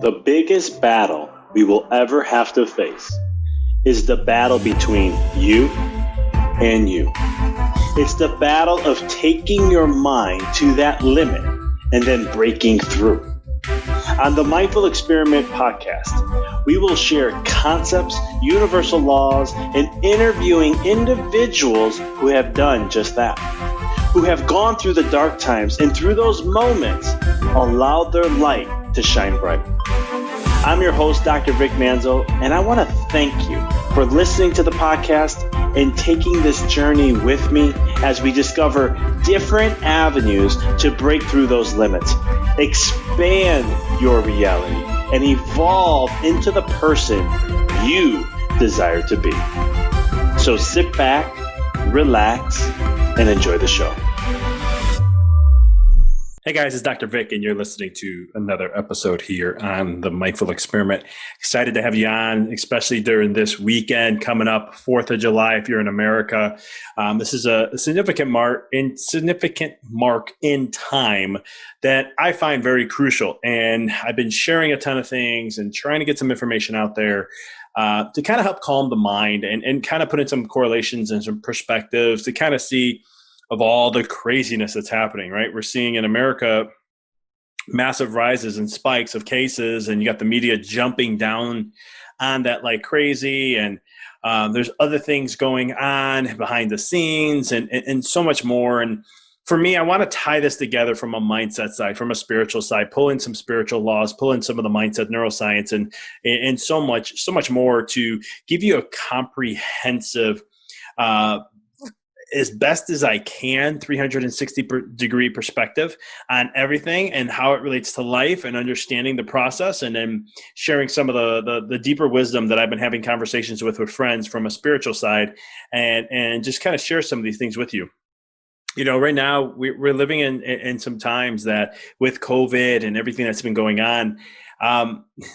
The biggest battle we will ever have to face is the battle between you and you. It's the battle of taking your mind to that limit and then breaking through. On the Mindful Experiment podcast, we will share concepts, universal laws, and interviewing individuals who have done just that, who have gone through the dark times and through those moments allowed their light to shine bright. I'm your host, Dr. Vic Manzo, and I want to thank you for listening to the podcast and taking this journey with me as we discover different avenues to break through those limits, expand your reality, and evolve into the person you desire to be. So sit back, relax, and enjoy the show. Hey guys, it's Dr. Vic, and you're listening to another episode here on the Mindful Experiment. Excited to have you on, especially during this weekend coming up, 4th of July, if you're in America. This is a significant mark in time that I find very crucial. And I've been sharing a ton of things and trying to get some information out there to kind of help calm the mind and kind of put in some correlations and some perspectives to kind of see of all the craziness that's happening, right? We're seeing in America massive rises and spikes of cases, and you got the media jumping down on that like crazy. And there's other things going on behind the scenes and so much more. And for me, I want to tie this together from a mindset side, from a spiritual side, pull in some spiritual laws, pull in some of the mindset, neuroscience, and so much more to give you a comprehensive as best as I can, 360-degree perspective on everything and how it relates to life and understanding the process, and then sharing some of the deeper wisdom that I've been having conversations with friends from a spiritual side, and just kind of share some of these things with you. You know, right now we're living in some times that with COVID and everything that's been going on,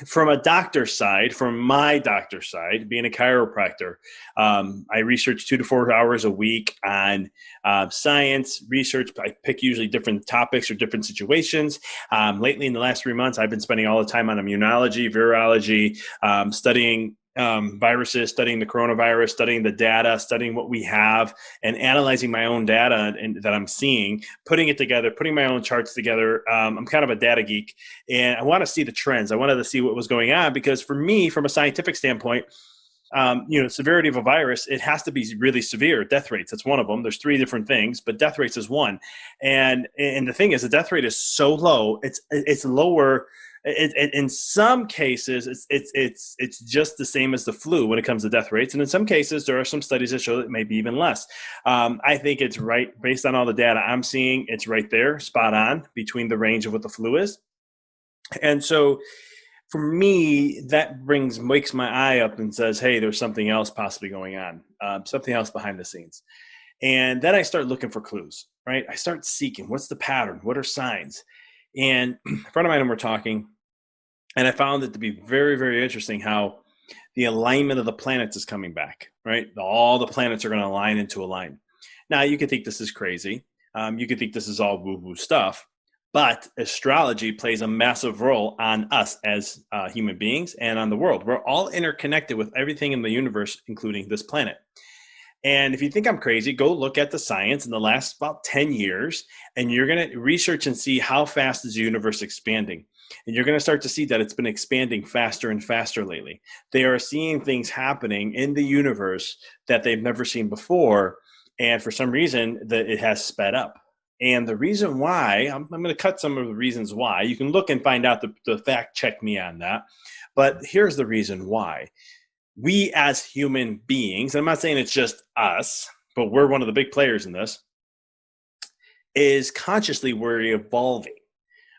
from a doctor's side, from my doctor's side, being a chiropractor, I research 2 to 4 hours a week on science research. I pick usually different topics or different situations. Lately, in the last 3 months, I've been spending all the time on immunology, virology, studying viruses, studying the coronavirus, studying the data, studying what we have, and analyzing my own data and that I'm seeing, putting it together, putting my own charts together. I'm kind of a data geek, and I want to see the trends. I wanted to see what was going on because for me, from a scientific standpoint, severity of a virus, it has to be really severe. Death rates, that's one of them. There's 3 different things, but death rates is one. And the thing is, the death rate is so low. It's lower. In some cases, it's just the same as the flu when it comes to death rates. And in some cases, there are some studies that show that it may be even less. I think it's right, based on all the data I'm seeing, it's right there, spot on, between the range of what the flu is. And so for me, that wakes my eye up and says, hey, there's something else possibly going on, something else behind the scenes. And then I start looking for clues, right? I start seeking, what's the pattern? What are signs? And a friend of mine and we're talking, and I found it to be very, very interesting how the alignment of the planets is coming back, right? All the planets are going to align into a line. Now, you could think this is crazy. You could think this is all woo-woo stuff. But astrology plays a massive role on us as human beings and on the world. We're all interconnected with everything in the universe, including this planet. And if you think I'm crazy, go look at the science in the last about 10 years, and you're going to research and see how fast is the universe expanding. And you're going to start to see that it's been expanding faster and faster lately. They are seeing things happening in the universe that they've never seen before. And for some reason, it has sped up. And the reason why, I'm going to cut some of the reasons why. You can look and find out the fact check me on that. But here's the reason why. We as human beings, I'm not saying it's just us, but we're one of the big players in this, is consciously we're evolving.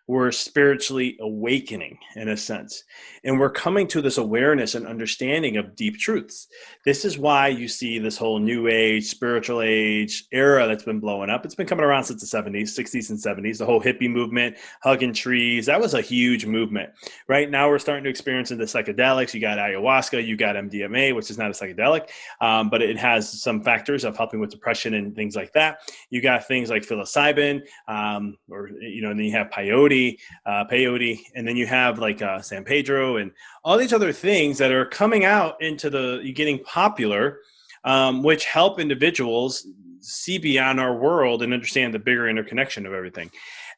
We're spiritually awakening in a sense. And we're coming to this awareness and understanding of deep truths. This is why you see this whole new age, spiritual age era that's been blowing up. It's been coming around since the 70s, 60s and 70s, the whole hippie movement, hugging trees. That was a huge movement. Right now we're starting to experience the psychedelics. You got ayahuasca, you got MDMA, which is not a psychedelic, but it has some factors of helping with depression and things like that. You got things like psilocybin, and then you have peyote. Maui, peyote, and then you have like San Pedro and all these other things that are coming out into getting popular, which help individuals see beyond our world and understand the bigger interconnection of everything.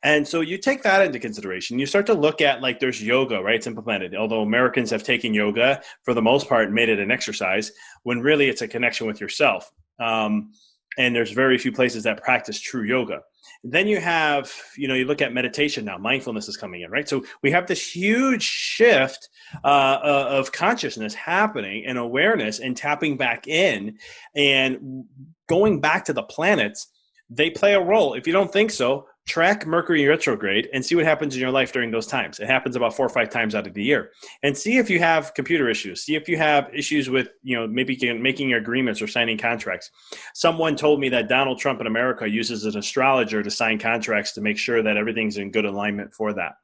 And so you take that into consideration. You start to look at, like, there's yoga, right? It's implemented. Although Americans have taken yoga for the most part and made it an exercise, when really it's a connection with yourself. And there's very few places that practice true yoga. Then you have, you look at meditation now. Mindfulness is coming in, right? So we have this huge shift of consciousness happening and awareness and tapping back in and going back to the planets. They play a role. If you don't think so, track Mercury retrograde and see what happens in your life during those times. It happens about 4 or 5 times out of the year. And see if you have computer issues. See if you have issues with, maybe making agreements or signing contracts. Someone told me that Donald Trump in America uses an astrologer to sign contracts to make sure that everything's in good alignment for that.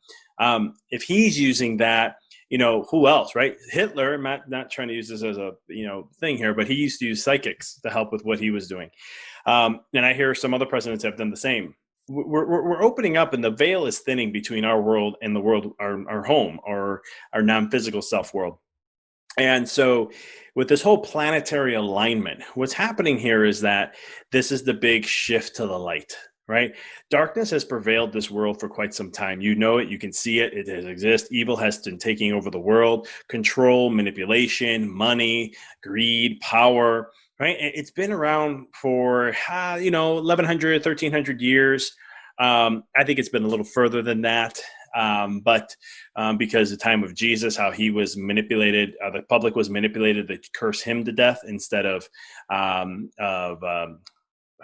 If he's using that, who else, right? Hitler, I'm not trying to use this as a, thing here, but he used to use psychics to help with what he was doing. And I hear some other presidents have done the same. We're opening up, and the veil is thinning between our world and the world, our home, or our non-physical self world. And so with this whole planetary alignment, what's happening here is that this is the big shift to the light, right? Darkness has prevailed this world for quite some time. You know it, you can see it, it exists. Evil has been taking over the world, control, manipulation, money, greed, power, right? It's been around for, 1,100, 1,300 years. I think it's been a little further than that. But because the time of Jesus, how he was manipulated, the public was manipulated to curse him to death instead of I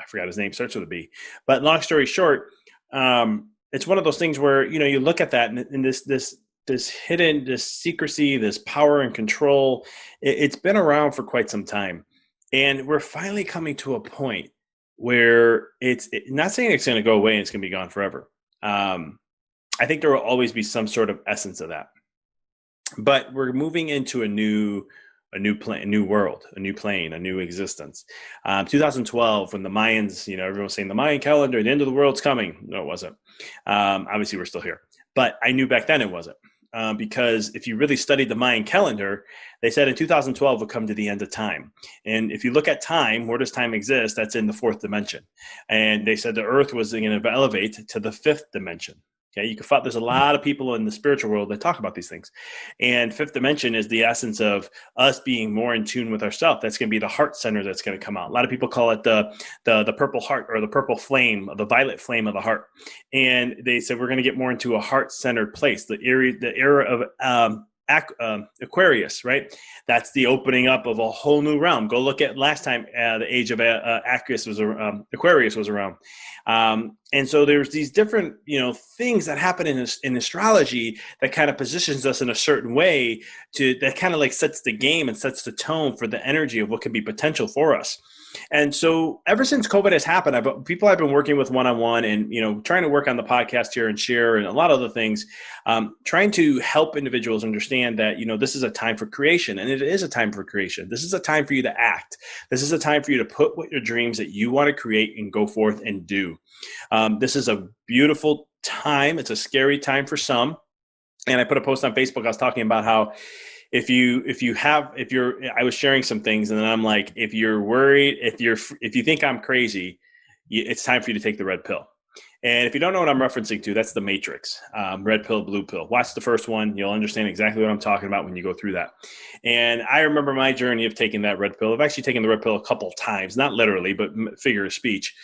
forgot his name, starts with a B. But long story short, it's one of those things where, you look at that and this hidden, this secrecy, this power and control, it's been around for quite some time. And we're finally coming to a point where it's not saying it's going to go away and it's going to be gone forever. I think there will always be some sort of essence of that. But we're moving into a new world, a new plane, a new existence. 2012, when the Mayans, everyone was saying the Mayan calendar, the end of the world's coming. No, it wasn't. Obviously, we're still here. But I knew back then it wasn't. Because if you really studied the Mayan calendar, they said in 2012 would come to the end of time. And if you look at time, where does time exist? That's in the 4th dimension. And they said the Earth was going to elevate to the 5th dimension. Okay, you can find there's a lot of people in the spiritual world that talk about these things. And 5th dimension is the essence of us being more in tune with ourselves. That's going to be the heart center that's going to come out. A lot of people call it the purple heart, or the purple flame, the violet flame of the heart. And they said we're going to get more into a heart-centered place, the era of Aquarius, right? That's the opening up of a whole new realm. Go look at last time the age of Aquarius was around. And so there's these different, things that happen in astrology that kind of positions us in a certain way that kind of like sets the game and sets the tone for the energy of what can be potential for us. And so ever since COVID has happened, people I've been working with one-on-one and, trying to work on the podcast here and share and a lot of other things, trying to help individuals understand that, this is a time for creation, and it is a time for creation. This is a time for you to act. This is a time for you to put what your dreams that you want to create and go forth and do. This is a beautiful time. It's a scary time for some. And I put a post on Facebook. I was talking about how I was sharing some things, and then I'm like, if you're worried, if you think I'm crazy, it's time for you to take the red pill. And if you don't know what I'm referencing to, that's the Matrix, red pill, blue pill. Watch the first one. You'll understand exactly what I'm talking about when you go through that. And I remember my journey of taking that red pill. I've actually taken the red pill a couple of times, not literally, but figure of speech,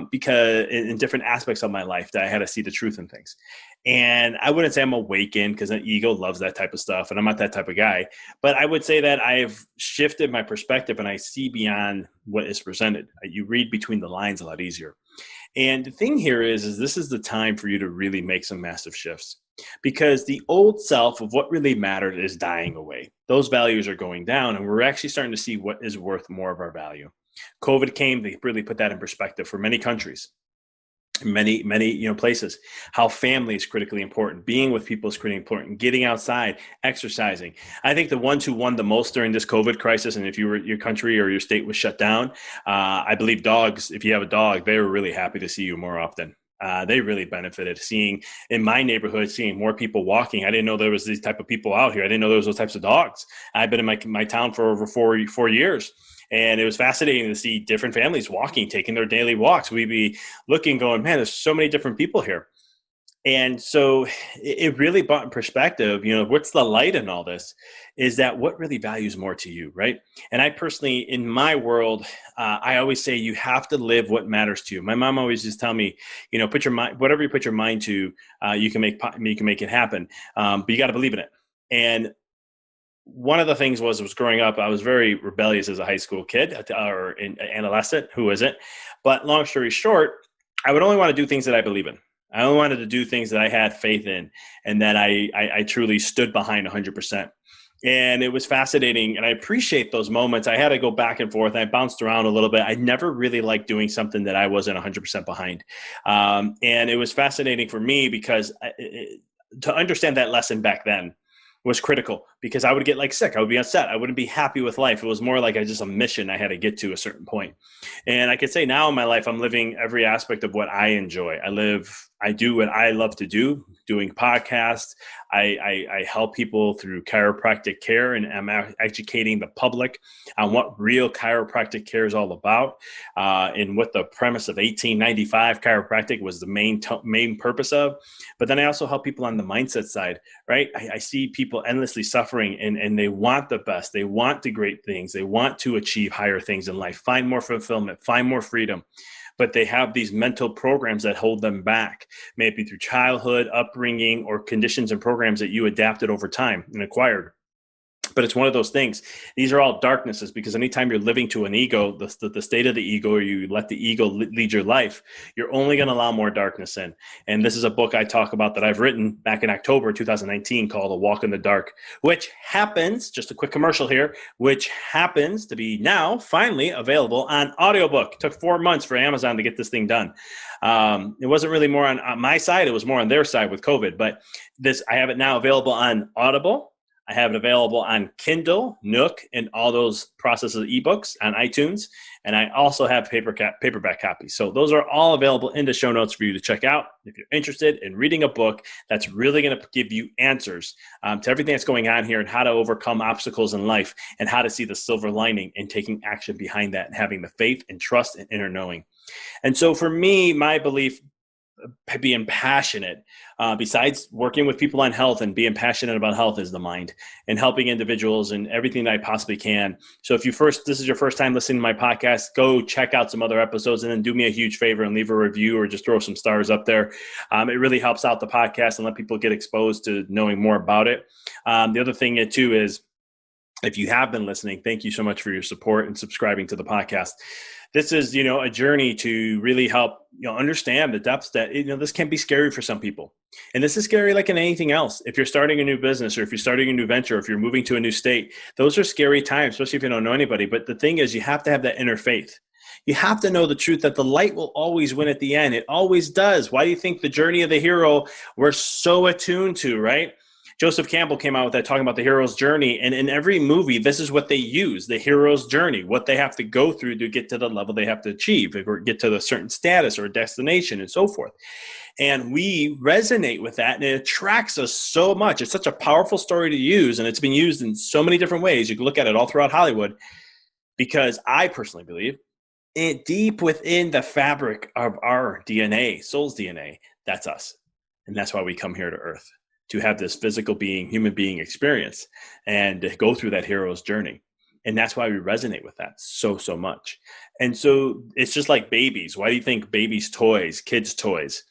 because in different aspects of my life that I had to see the truth in things. And I wouldn't say I'm awakened, because an ego loves that type of stuff, and I'm not that type of guy. But I would say that I've shifted my perspective, and I see beyond what is presented. You read between the lines a lot easier. And the thing here is this is the time for you to really make some massive shifts, because the old self of what really mattered is dying away. Those values are going down, and we're actually starting to see what is worth more of our value. COVID came to really put that in perspective for many countries. Many places, how family is critically important, being with people is critically important, getting outside, exercising. I think the ones who won the most during this COVID crisis, and if your country or your state was shut down, I believe dogs, if you have a dog, they were really happy to see you more often. They really benefited. Seeing in my neighborhood, seeing more people walking. I didn't know there was these type of people out here. I didn't know there was those types of dogs. I've been in my town for over four years. And it was fascinating to see different families walking, taking their daily walks. We'd be looking, going, man, there's so many different people here. And so it really brought in perspective, what's the light in all this is that what really values more to you, right? And I personally, in my world, I always say you have to live what matters to you. My mom always just tell me, put your mind, whatever you put your mind to, you can make it happen. But you got to believe in it. And one of the things was growing up, I was very rebellious as a high school kid or an adolescent. Who isn't? But long story short, I would only want to do things that I believe in. I only wanted to do things that I had faith in and that I truly stood behind 100%. And it was fascinating. And I appreciate those moments. I had to go back and forth. I bounced around a little bit. I never really liked doing something that I wasn't 100% behind. And it was fascinating for me because to understand that lesson back then was critical, because I would get sick. I would be upset. I wouldn't be happy with life. It was more like just a mission I had to get to a certain point. And I could say now in my life, I'm living every aspect of what I enjoy. I do what I love to do, doing podcasts. I help people through chiropractic care, and I'm educating the public on what real chiropractic care is all about, and what the premise of 1895 chiropractic was the main purpose of. But then I also help people on the mindset side, right? I see people endlessly suffering, and they want the best. They want the great things. They want to achieve higher things in life, find more fulfillment, find more freedom. But they have these mental programs that hold them back, maybe through childhood, upbringing, or conditions and programs that you adapted over time and acquired. But it's one of those things. These are all darknesses, because anytime you're living to an ego, the state of the ego, or you let the ego lead your life, you're only going to allow more darkness in. And this is a book I talk about that I've written back in October 2019 called A Walk in the Dark, which happens, just a quick commercial here, which happens to be now finally available on audiobook. It took 4 months for Amazon to get this thing done. It wasn't really more on my side. It was more on their side with COVID. But I have it now available on Audible. I have it available on Kindle, Nook, and all those processes of ebooks on iTunes. And I also have paperback copies. So those are all available in the show notes for you to check out if you're interested in reading a book that's really going to give you answers to everything that's going on here, and how to overcome obstacles in life, and how to see the silver lining, and taking action behind that, and having the faith and trust and inner knowing. And so for me, my belief, being passionate, besides working with people on health and being passionate about health, is the mind, and helping individuals and everything that I possibly can. So if this is your first time listening to my podcast, go check out some other episodes, and then do me a huge favor and leave a review, or just throw some stars up there. It really helps out the podcast and let people get exposed to knowing more about it. The other thing too is, if you have been listening, thank you so much for your support and subscribing to the podcast. This is, a journey to really help, understand the depths that, this can be scary for some people. And this is scary like in anything else. If you're starting a new business, or if you're starting a new venture, or if you're moving to a new state, those are scary times, especially if you don't know anybody. But the thing is, you have to have that inner faith. You have to know the truth that the light will always win at the end. It always does. Why do you think the journey of the hero we're so attuned to, right? Joseph Campbell came out with that, talking about the hero's journey. And in every movie, this is what they use, the hero's journey, what they have to go through to get to the level they have to achieve, or get to a certain status or destination, and so forth. And we resonate with that, and it attracts us so much. It's such a powerful story to use, and it's been used in so many different ways. You can look at it all throughout Hollywood, because I personally believe deep within the fabric of our DNA, soul's DNA, that's us. And that's why we come here to Earth, to have this physical being, human being experience, and to go through that hero's journey. And that's why we resonate with that so much. And so it's just like babies. Why do you think babies' toys, kids' toys,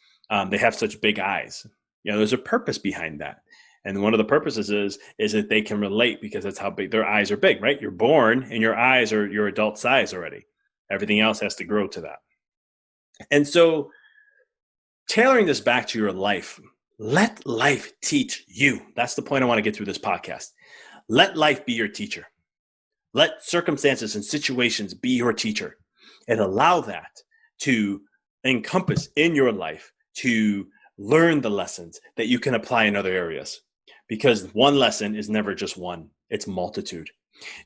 they have such big eyes? There's a purpose behind that. And one of the purposes is that they can relate, because that's how big their eyes are big, right? You're born and your eyes are your adult size already. Everything else has to grow to that. And so tailoring this back to your life, let life teach you. That's the point I want to get through this podcast. Let life be your teacher. Let circumstances and situations be your teacher, and allow that to encompass in your life, to learn the lessons that you can apply in other areas. Because one lesson is never just one, it's multitude.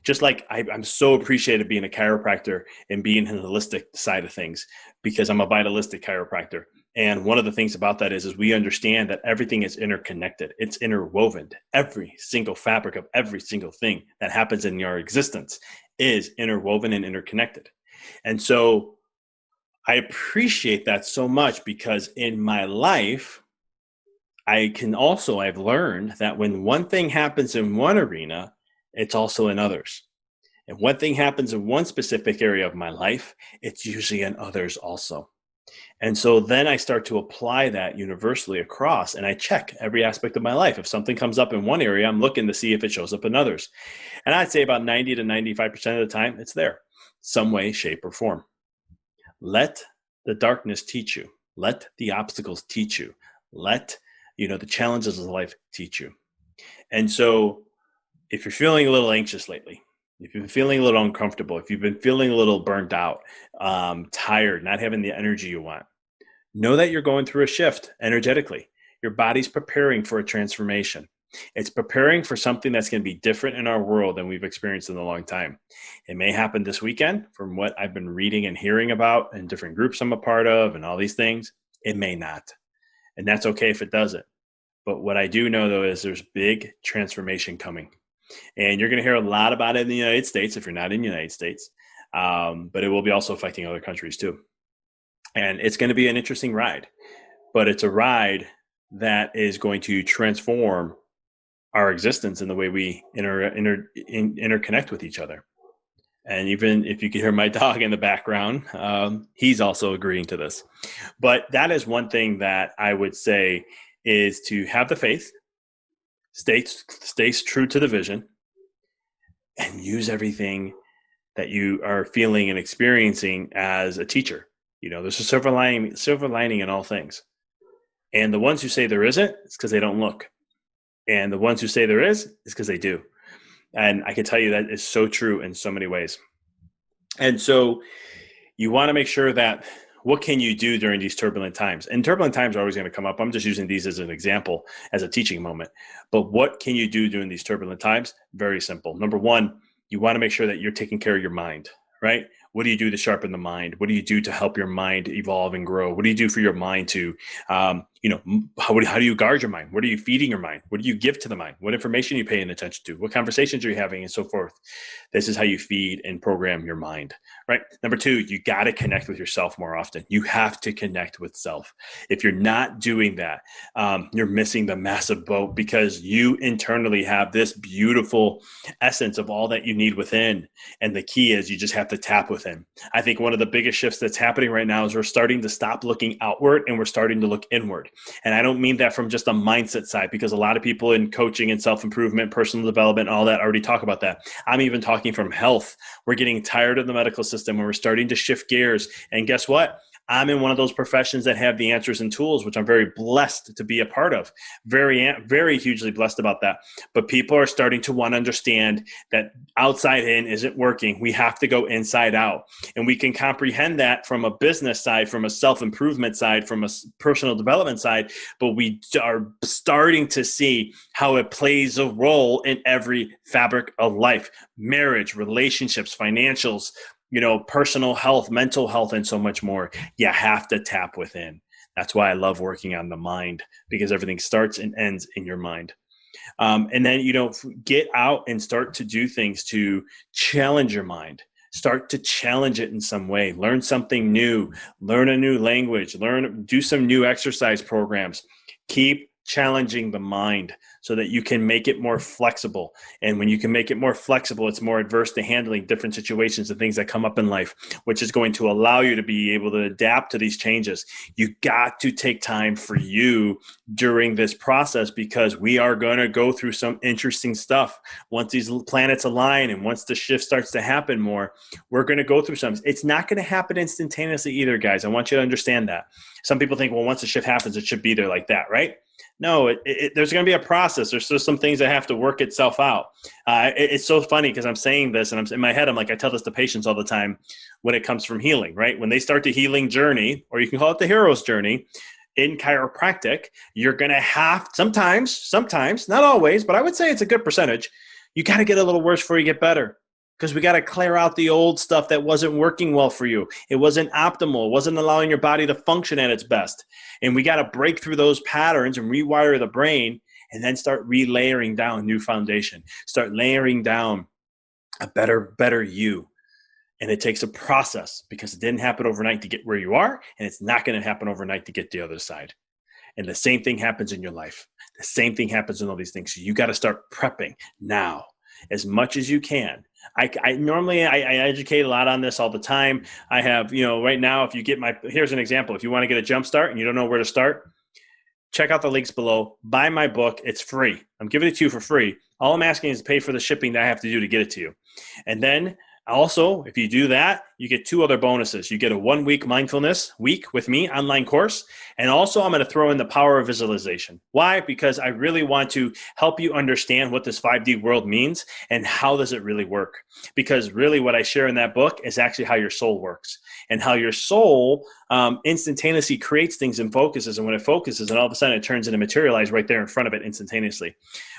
Just like I'm so appreciative being a chiropractor and being in the holistic side of things, because I'm a vitalistic chiropractor. And one of the things about that is we understand that everything is interconnected. It's interwoven. Every single fabric of every single thing that happens in your existence is interwoven and interconnected. And so I appreciate that so much, because in my life, I've learned that when one thing happens in one arena, it's also in others. And one thing happens in one specific area of my life, it's usually in others also. And so then I start to apply that universally across, and I check every aspect of my life. If something comes up in one area, I'm looking to see if it shows up in others. And I'd say about 90 to 95% of the time, it's there, some way, shape, or form. Let the darkness teach you. Let the obstacles teach you. Let the challenges of life teach you. And so if you're feeling a little anxious lately, if you've been feeling a little uncomfortable, if you've been feeling a little burnt out, tired, not having the energy you want, know that you're going through a shift energetically. Your body's preparing for a transformation. It's preparing for something that's going to be different in our world than we've experienced in a long time. It may happen this weekend, from what I've been reading and hearing about in different groups I'm a part of and all these things. It may not. And that's okay if it doesn't. But what I do know, though, is there's big transformation coming. And you're going to hear a lot about it in the United States if you're not in the United States. But it will be also affecting other countries too. And it's going to be an interesting ride. But it's a ride that is going to transform our existence in the way we interconnect with each other. And even if you can hear my dog in the background, he's also agreeing to this. But that is one thing that I would say is to have the faith, stay true to the vision, and use everything that you are feeling and experiencing as a teacher. There's a silver lining in all things. And the ones who say there isn't, it's because they don't look. And the ones who say there is because they do. And I can tell you that is so true in so many ways. And so you want to make sure that what can you do during these turbulent times? And turbulent times are always going to come up. I'm just using these as an example, as a teaching moment. But what can you do during these turbulent times? Very simple. Number one, you want to make sure that you're taking care of your mind, right? What do you do to sharpen the mind? What do you do to help your mind evolve and grow? What do you do for your mind to, how do you guard your mind? What are you feeding your mind? What do you give to the mind? What information are you paying attention to? What conversations are you having, and so forth? This is how you feed and program your mind, right? Number two, you got to connect with yourself more often. You have to connect with self. If you're not doing that, you're missing the massive boat, because you internally have this beautiful essence of all that you need within. And the key is you just have to tap within. I think one of the biggest shifts that's happening right now is we're starting to stop looking outward and we're starting to look inward. And I don't mean that from just a mindset side, because a lot of people in coaching and self-improvement, personal development, all that already talk about that. I'm even talking from health. We're getting tired of the medical system and we're starting to shift gears. And guess what? I'm in one of those professions that have the answers and tools, which I'm very blessed to be a part of. Very, very hugely blessed about that. But people are starting to want to understand that outside in isn't working. We have to go inside out. And we can comprehend that from a business side, from a self-improvement side, from a personal development side. But we are starting to see how it plays a role in every fabric of life: marriage, relationships, financials, personal health, mental health, and so much more. You have to tap within. That's why I love working on the mind, because everything starts and ends in your mind. And then, get out and start to do things to challenge your mind. Start to challenge it in some way. Learn something new. Learn a new language. Do some new exercise programs. Keep challenging the mind so that you can make it more flexible. And when you can make it more flexible, it's more adverse to handling different situations and things that come up in life, which is going to allow you to be able to adapt to these changes. You got to take time for you during this process, because we are going to go through some interesting stuff. Once these planets align and once the shift starts to happen more, we're going to go through some. It's not going to happen instantaneously either, guys. I want you to understand that. Some people think, well, once the shift happens, it should be there like that, right? No, there's going to be a process. There's still some things that have to work itself out. It's so funny because I'm saying this and I'm in my head, I'm like, I tell this to patients all the time when it comes from healing, right? When they start the healing journey, or you can call it the hero's journey in chiropractic, you're going to have sometimes, not always, but I would say it's a good percentage. You got to get a little worse before you get better. because we got to clear out the old stuff that wasn't working well for you. It wasn't optimal. It wasn't allowing your body to function at its best. And we got to break through those patterns and rewire the brain and then start relayering down new foundation. Start layering down a better you. And it takes a process because it didn't happen overnight to get where you are, and it's not going to happen overnight to get the other side. And the same thing happens in your life. The same thing happens in all these things. So you got to start prepping now as much as you can. I normally educate a lot on this all the time. I have, right now, if you get here's an example. If you want to get a jump start and you don't know where to start, check out the links below. Buy my book. It's free. I'm giving it to you for free. All I'm asking is to pay for the shipping that I have to do to get it to you. And then also, if you do that, you get 2 other bonuses. You get a 1-week mindfulness week with me online course. And also I'm going to throw in the power of visualization. Why? Because I really want to help you understand what this 5D world means and how does it really work. Because really what I share in that book is actually how your soul works and how your soul instantaneously creates things and focuses. And when it focuses, and all of a sudden it turns into materialize right there in front of it instantaneously.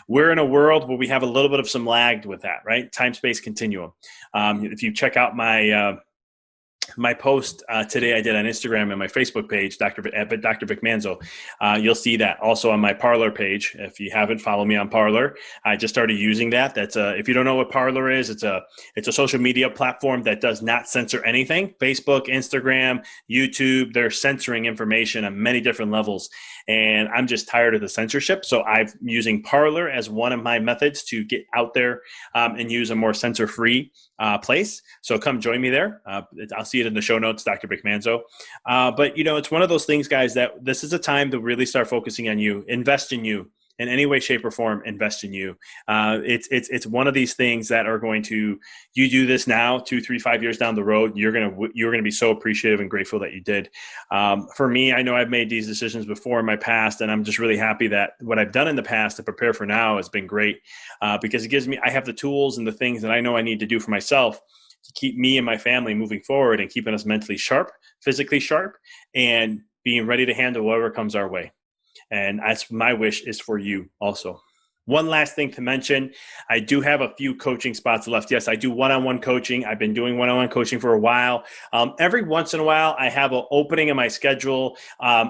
We're in a world where we have a little bit of some lag with that, right? Time-space continuum. If you check out my post today I did on Instagram and my Facebook page, Dr. Vic Manzo, you'll see that also on my Parler page. If you haven't, follow me on Parler. I just started using that. That's if you don't know what Parler is, it's a social media platform that does not censor anything. Facebook, Instagram, YouTube, they're censoring information on many different levels. And I'm just tired of the censorship. So I'm using Parler as one of my methods to get out there and use a more censor-free place. So come join me there. I'll see it in the show notes, Dr. Vic Manzo. But it's one of those things, guys, that this is a time to really start focusing on you, invest in you. In any way, shape, or form, invest in you. It's one of these things that are going to, you do this now, 2, 3, 5 years down the road, you're gonna be so appreciative and grateful that you did. For me, I know I've made these decisions before in my past, and I'm just really happy that what I've done in the past to prepare for now has been great because it gives me, I have the tools and the things that I know I need to do for myself to keep me and my family moving forward and keeping us mentally sharp, physically sharp, and being ready to handle whatever comes our way. And that's my wish is for you also. One last thing to mention, I do have a few coaching spots left. Yes, I do one-on-one coaching. I've been doing one-on-one coaching for a while. Every once in a while, I have an opening in my schedule,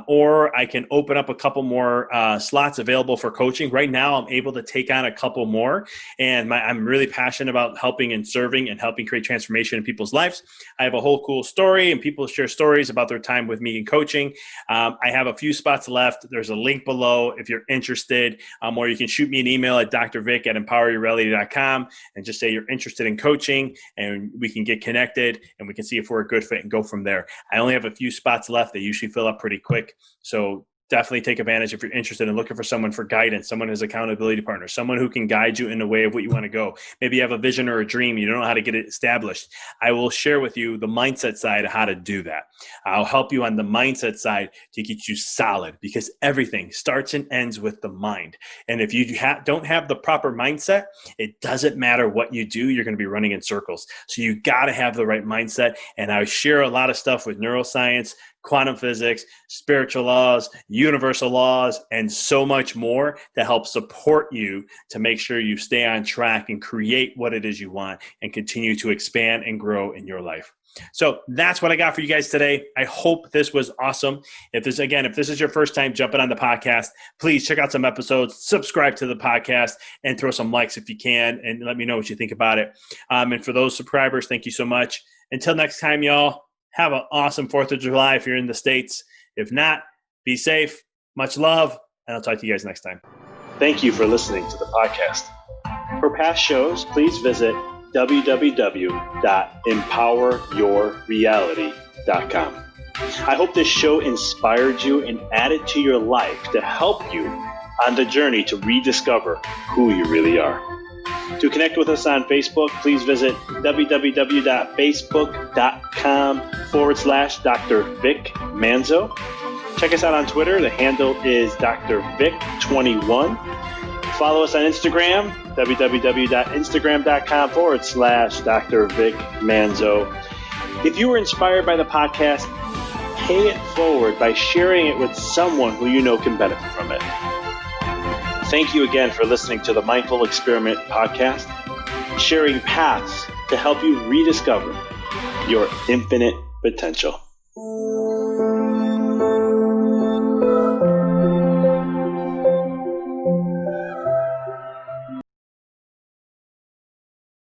or I can open up a couple more slots available for coaching. Right now, I'm able to take on a couple more, and I'm really passionate about helping and serving and helping create transformation in people's lives. I have a whole cool story, and people share stories about their time with me in coaching. I have a few spots left. There's a link below if you're interested, or you can shoot me an email at drvic@empoweryourreality.com and just say you're interested in coaching, and we can get connected and we can see if we're a good fit and go from there. I only have a few spots left. They usually fill up pretty quick. So definitely take advantage if you're interested in looking for someone for guidance, someone as accountability partner, someone who can guide you in the way of what you want to go. Maybe you have a vision or a dream, you don't know how to get it established. I will share with you the mindset side of how to do that. I'll help you on the mindset side to get you solid, because everything starts and ends with the mind. And if you don't have the proper mindset, it doesn't matter what you do, you're going to be running in circles. So you got to have the right mindset. And I share a lot of stuff with neuroscience, quantum physics, spiritual laws, universal laws, and so much more to help support you to make sure you stay on track and create what it is you want and continue to expand and grow in your life. So that's what I got for you guys today. I hope this was awesome. If this is your first time jumping on the podcast, please check out some episodes, subscribe to the podcast, and throw some likes if you can, and let me know what you think about it. And for those subscribers, thank you so much. Until next time, y'all. Have an awesome 4th of July if you're in the States. If not, be safe. Much love, and I'll talk to you guys next time. Thank you for listening to the podcast. For past shows, please visit www.empoweryourreality.com. I hope this show inspired you and added to your life to help you on the journey to rediscover who you really are. To connect with us on Facebook, please visit www.facebook.com/Dr. Vic Manzo. Check us out on Twitter. The handle is Dr. Vic21. Follow us on Instagram, www.instagram.com/Dr. Vic Manzo. If you were inspired by the podcast, pay it forward by sharing it with someone who you know can benefit from it. Thank you again for listening to the Mindful Experiment podcast, sharing paths to help you rediscover your infinite potential.